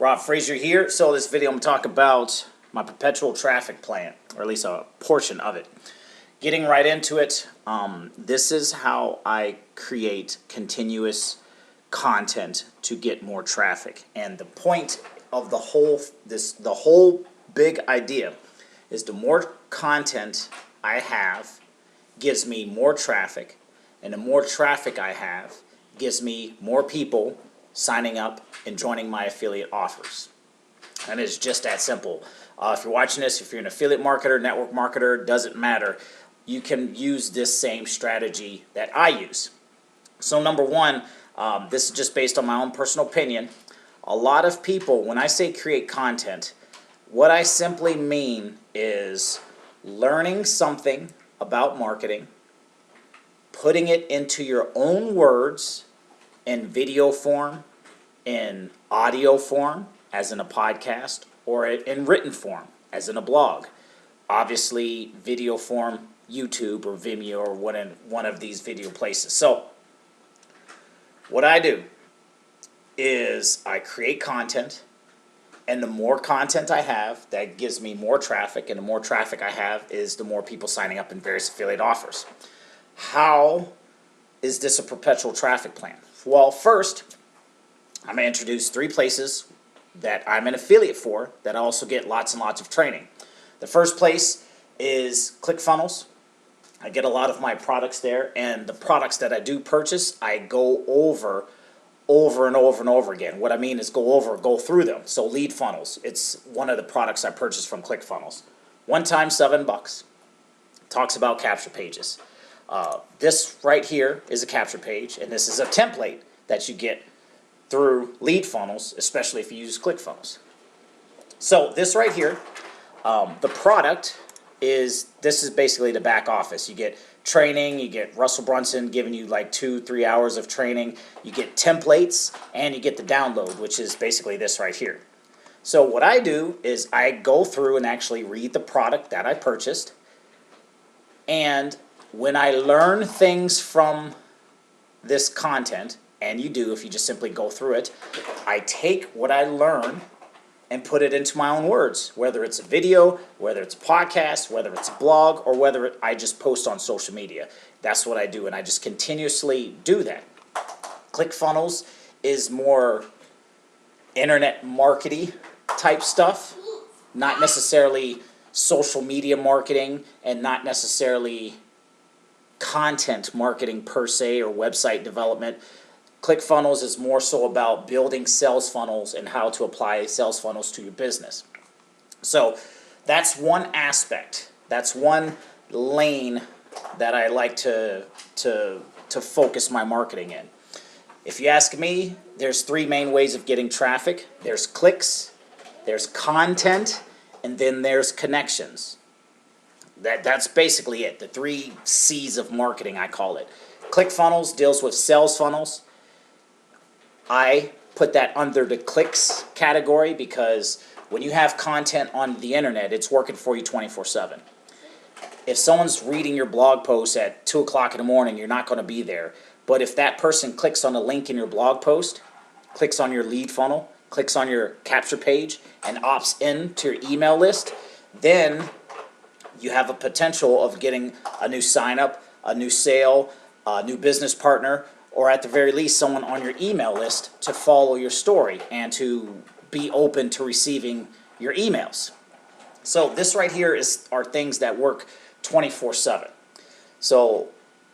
Rob Frazier here. So this video I'm going to talk about my perpetual traffic plan, or at least a portion of it. Getting right into it, this is how I create continuous content to get more traffic. And the point of the whole big idea is the more content I have gives me more traffic, and the more traffic I have gives me more people signing up and joining my affiliate offers. And it's just that simple. If you're watching this, if you're an affiliate marketer, network marketer, doesn't matter. You can use this same strategy that I use. So number one, this is just based on my own personal opinion. A lot of people, when I say create content, what I simply mean is learning something about marketing, putting it into your own words in video form, in audio form, as in a podcast, or in written form, as in a blog. Obviously, video form, YouTube or Vimeo or one of these video places. So, what I do is I create content, and the more content I have, that gives me more traffic, and the more traffic I have is the more people signing up in various affiliate offers. How is this a perpetual traffic plan? Well, first, I'm going to introduce 3 places that I'm an affiliate for that I also get lots and lots of training. The first place is ClickFunnels. I get a lot of my products there, and the products that I do purchase, I go over and over again. What I mean is go through them. So lead funnels, it's one of the products I purchased from ClickFunnels. One time, $7. Talks about capture pages. This right here is a capture page, and this is a template that you get through lead funnels, especially if you use ClickFunnels. So this right here, the product is basically the back office. You get training, you get Russell Brunson giving you like 2-3 hours of training, you get templates, and you get the download, which is basically this right here. So what I do is I go through and actually read the product that I purchased, and when I learn things from this content, and you do if you just simply go through it, I take what I learn and put it into my own words, whether it's a video, whether it's a podcast, whether it's a blog, or whether I just post on social media. That's what I do, and I just continuously do that. ClickFunnels is more internet marketing type stuff, not necessarily social media marketing, and not necessarily content marketing per se or website development. ClickFunnels is more so about building sales funnels and how to apply sales funnels to your business. So that's one aspect. That's one lane that I like to focus my marketing in. If you ask me, there's 3 main ways of getting traffic. There's clicks, there's content, and then there's connections. That's basically it. The 3 C's of marketing, I call it. ClickFunnels deals with sales funnels. I put that under the clicks category because when you have content on the internet, it's working for you 24/7. If someone's reading your blog post at 2 o'clock in the morning, you're not going to be there. But if that person clicks on the link in your blog post, clicks on your lead funnel, clicks on your capture page, and opts in to your email list, then you have a potential of getting a new sign up, a new sale, a new business partner, or at the very least someone on your email list to follow your story and to be open to receiving your emails. So this right here are things that work 24/7. So,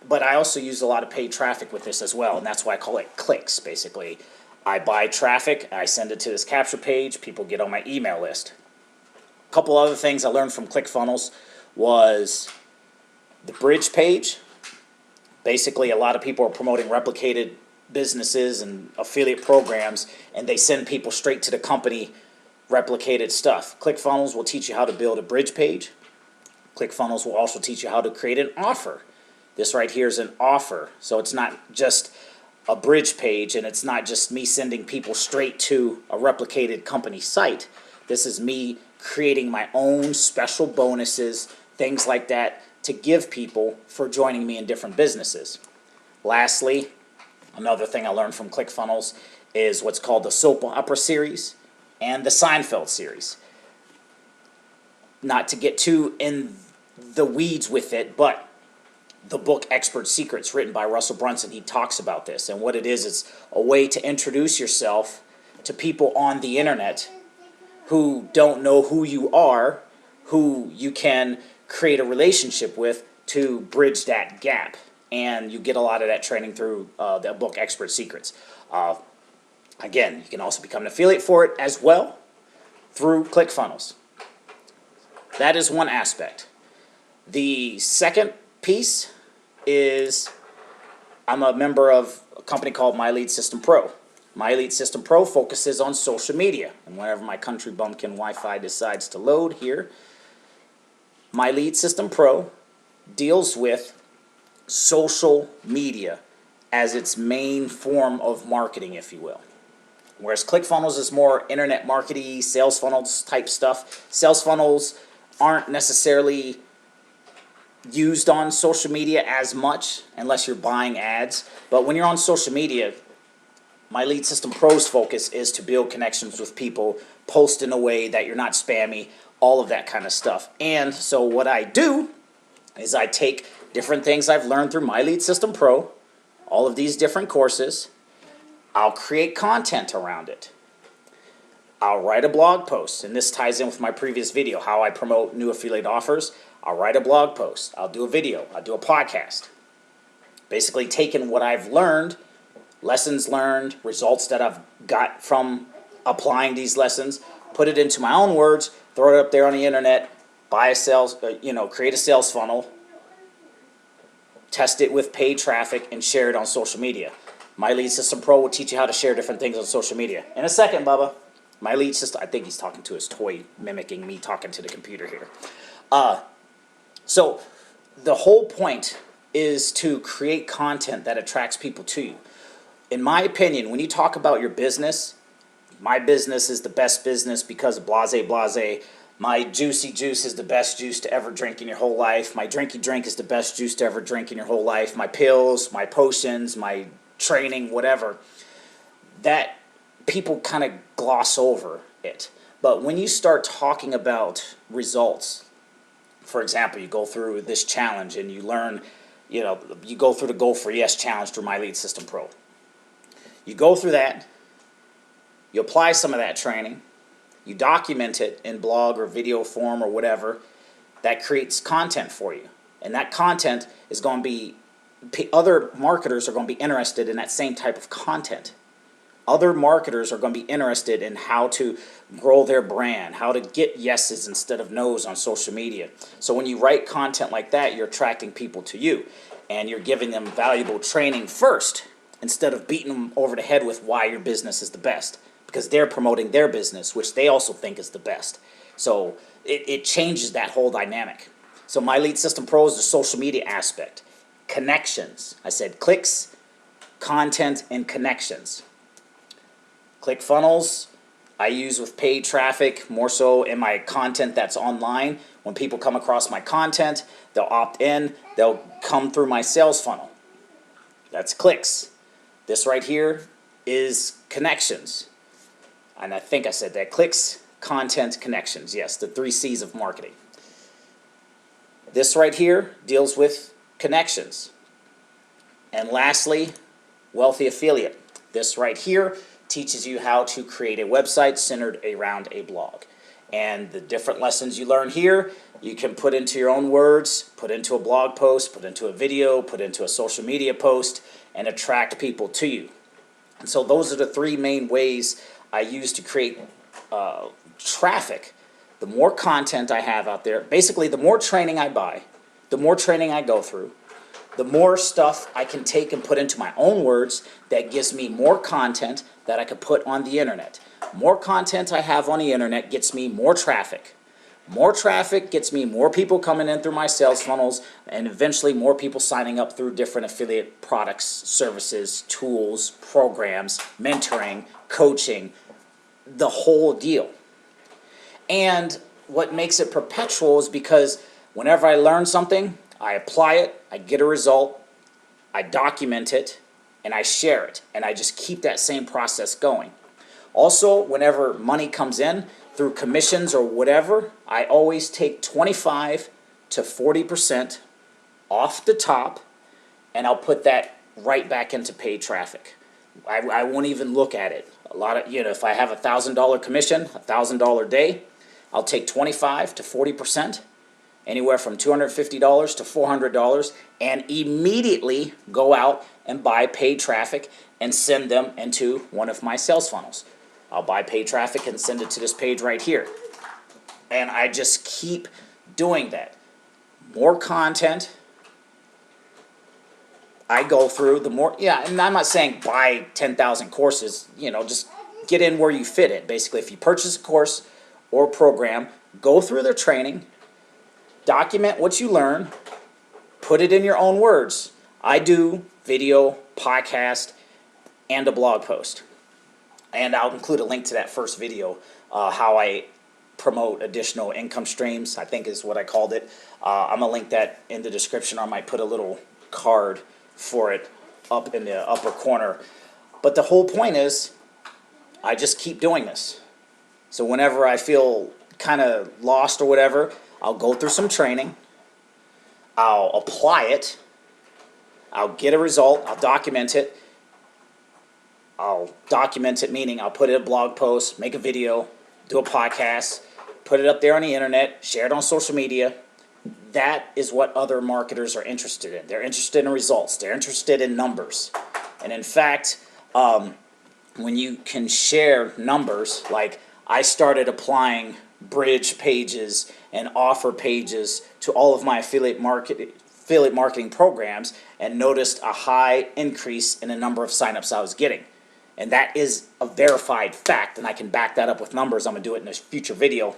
but I also use a lot of paid traffic with this as well, and that's why I call it clicks. Basically, I buy traffic, I send it to this capture page, people get on my email list. A couple other things I learned from ClickFunnels was the bridge page. Basically, a lot of people are promoting replicated businesses and affiliate programs, and they send people straight to the company replicated stuff. ClickFunnels will teach you how to build a bridge page. ClickFunnels will also teach you how to create an offer. This right here is an offer, so it's not just a bridge page, and it's not just me sending people straight to a replicated company site. This is me creating my own special bonuses, things like that, to give people for joining me in different businesses. Lastly, another thing I learned from ClickFunnels is what's called the soap opera series. and the Seinfeld series. Not to get too in the weeds with it, but the book Expert Secrets, written by Russell Brunson, he talks about this. And what it is a way to introduce yourself to people on the internet who don't know who you are, who you can create a relationship with to bridge that gap. And you get a lot of that training through the book Expert Secrets. Again, you can also become an affiliate for it as well through ClickFunnels. That is one aspect. The second piece is I'm a member of a company called My Lead System Pro. My Lead System Pro focuses on social media. And whenever my country bumpkin Wi-Fi decides to load here, My Lead System Pro deals with social media as its main form of marketing, if you will. Whereas ClickFunnels is more internet marketing, sales funnels type stuff. Sales funnels aren't necessarily used on social media as much unless you're buying ads. But when you're on social media, My Lead System Pro's focus is to build connections with people, post in a way that you're not spammy, all of that kind of stuff. And so what I do is I take different things I've learned through My Lead System Pro, all of these different courses. I'll create content around it. I'll write a blog post, and this ties in with my previous video, how I promote new affiliate offers. I'll write a blog post. I'll do a video. I'll do a podcast. Basically taking what I've learned, lessons learned, results that I've got from applying these lessons, put it into my own words, throw it up there on the internet, buy a sales, create a sales funnel, test it with paid traffic, and share it on social media. My Lead System Pro will teach you how to share different things on social media. In a second, Bubba. My Lead System, I think he's talking to his toy, mimicking me talking to the computer here. So the whole point is to create content that attracts people to you. In my opinion, when you talk about your business, my business is the best business because of blase, blase. My juicy juice is the best juice to ever drink in your whole life. My drinky drink is the best juice to ever drink in your whole life. My pills, my potions, my training, whatever. That people kind of gloss over it. But when you start talking about results, for example, you go through this challenge and you learn, you go through the Goal for Yes challenge through My Lead System Pro. You go through that, you apply some of that training, you document it in blog or video form or whatever, that creates content for you. And that content is going to be, other marketers are going to be interested in that same type of content. Other marketers are going to be interested in how to grow their brand, how to get yeses instead of nos on social media. So when you write content like that, you're attracting people to you. And you're giving them valuable training first instead of beating them over the head with why your business is the best. Because they're promoting their business, which they also think is the best. So it changes that whole dynamic. So My Lead System Pro is the social media aspect. Connections. I said clicks, content, and connections. ClickFunnels I use with paid traffic, more so in my content that's online. When people come across my content, they'll opt in, they'll come through my sales funnel. That's clicks. This right here is connections. And I think I said that. Clicks, content, connections. Yes, the 3 C's of marketing. This right here deals with connections. And lastly, Wealthy Affiliate. This right here teaches you how to create a website centered around a blog. And the different lessons you learn here, you can put into your own words, put into a blog post, put into a video, put into a social media post, and attract people to you. And so those are the 3 main ways I use to create traffic. The more content I have out there, basically the more training I buy, the more training I go through, the more stuff I can take and put into my own words that gives me more content that I could put on the internet. More content I have on the internet gets me more traffic. More traffic gets me more people coming in through my sales funnels, and eventually more people signing up through different affiliate products, services, tools, programs, mentoring, coaching, the whole deal. And what makes it perpetual is because whenever I learn something, I apply it, I get a result, I document it, and I share it. And I just keep that same process going. Also, whenever money comes in through commissions or whatever, I always take 25 to 40% off the top, and I'll put that right back into paid traffic. I won't even look at it. A lot of, if I have $1,000 commission, $1,000 day, I'll take 25 to 40%, anywhere from $250 to $400, and immediately go out and buy paid traffic and send them into one of my sales funnels. I'll buy paid traffic and send it to this page right here. And I just keep doing that. More content I go through, the more, and I'm not saying buy 10,000 courses, just get in where you fit in. Basically, if you purchase a course or program, go through their training, document what you learn, put it in your own words. I do video, podcast, and a blog post. And I'll include a link to that first video, how I promote additional income streams, I think is what I called it. I'm going to link that in the description, or I might put a little card for it up in the upper corner. But the whole point is, I just keep doing this. So whenever I feel kind of lost or whatever, I'll go through some training, I'll apply it, I'll get a result, I'll document it. I'll document it, meaning I'll put it in a blog post, make a video, do a podcast, put it up there on the internet, share it on social media. That is what other marketers are interested in. They're interested in results. They're interested in numbers. And in fact, when you can share numbers, like I started applying bridge pages and offer pages to all of my affiliate marketing programs, and noticed a high increase in the number of signups I was getting. And that is a verified fact, and I can back that up with numbers. I'm going to do it in a future video.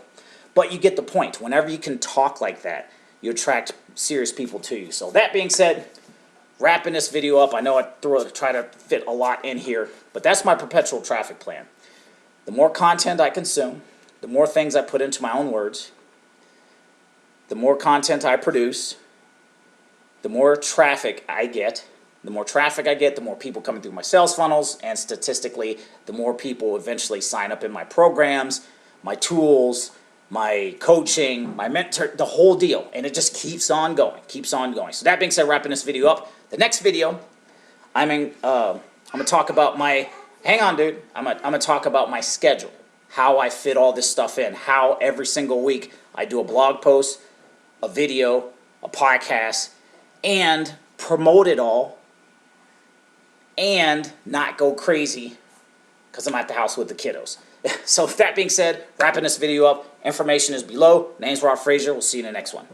But you get the point. Whenever you can talk like that, you attract serious people to you. So that being said, wrapping this video up, I know I try to fit a lot in here, but that's my perpetual traffic plan. The more content I consume, the more things I put into my own words, the more content I produce, the more traffic I get. The more traffic I get, the more people coming through my sales funnels, and statistically, the more people eventually sign up in my programs, my tools, my coaching, my mentor, the whole deal. And it just keeps on going, keeps on going. So that being said, wrapping this video up, the next video, I'm going to talk about my, hang on dude, I'm going to talk about my schedule, how I fit all this stuff in, how every single week I do a blog post, a video, a podcast, and promote it all, and not go crazy because I'm at the house with the kiddos. So with that being said, wrapping this video up, information is below. Name's Rob Frazier. We'll see you in the next one.